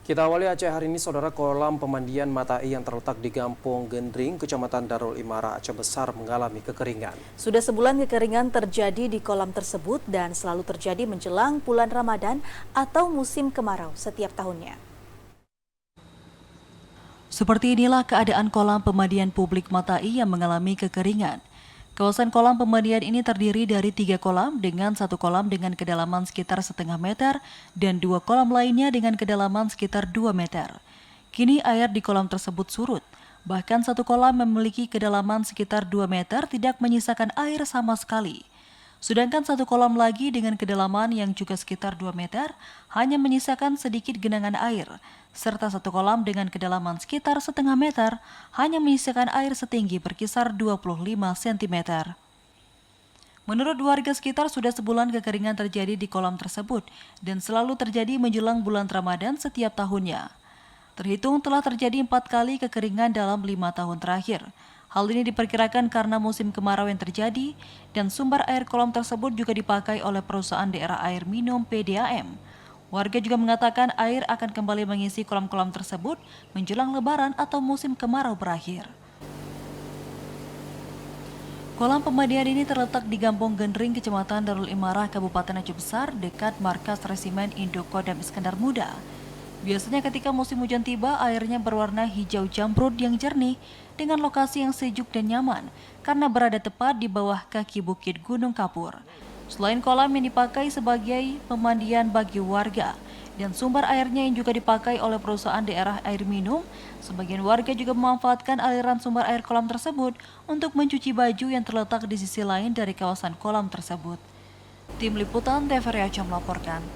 Kita awali Aceh hari ini, saudara. Kolam pemandian Matai yang terletak di Gampong Gendring, Kecamatan Darul Imara, Aceh Besar mengalami kekeringan. Sudah sebulan kekeringan terjadi di kolam tersebut dan selalu terjadi menjelang bulan Ramadan atau musim kemarau setiap tahunnya. Seperti inilah keadaan kolam pemandian publik Matai yang mengalami kekeringan. Kawasan kolam pemandian ini terdiri dari 3 kolam dengan 1 kolam dengan kedalaman sekitar setengah meter dan 2 kolam lainnya dengan kedalaman sekitar 2 meter. Kini air di kolam tersebut surut. Bahkan 1 kolam memiliki kedalaman sekitar 2 meter tidak menyisakan air sama sekali. Sedangkan 1 kolam lagi dengan kedalaman yang juga sekitar 2 meter hanya menyisakan sedikit genangan air, serta 1 kolam dengan kedalaman sekitar setengah meter hanya menyisakan air setinggi berkisar 25 cm. Menurut warga sekitar, sudah sebulan kekeringan terjadi di kolam tersebut dan selalu terjadi menjelang bulan Ramadan setiap tahunnya. Terhitung telah terjadi 4 kali kekeringan dalam 5 tahun terakhir. Hal ini diperkirakan karena musim kemarau yang terjadi dan sumber air kolam tersebut juga dipakai oleh perusahaan daerah air minum PDAM. Warga juga mengatakan air akan kembali mengisi kolam-kolam tersebut menjelang Lebaran atau musim kemarau berakhir. Kolam pemandian ini terletak di Gampong Gendring, Kecamatan Darul Imara, Kabupaten Aceh Besar, dekat markas Resimen Indo Kodam Iskandar Muda. Biasanya ketika musim hujan tiba, airnya berwarna hijau jamrud yang jernih dengan lokasi yang sejuk dan nyaman karena berada tepat di bawah kaki bukit Gunung Kapur. Selain kolam yang dipakai sebagai pemandian bagi warga dan sumber airnya yang juga dipakai oleh perusahaan daerah air minum, sebagian warga juga memanfaatkan aliran sumber air kolam tersebut untuk mencuci baju yang terletak di sisi lain dari kawasan kolam tersebut. Tim Liputan TVRI Aceh melaporkan.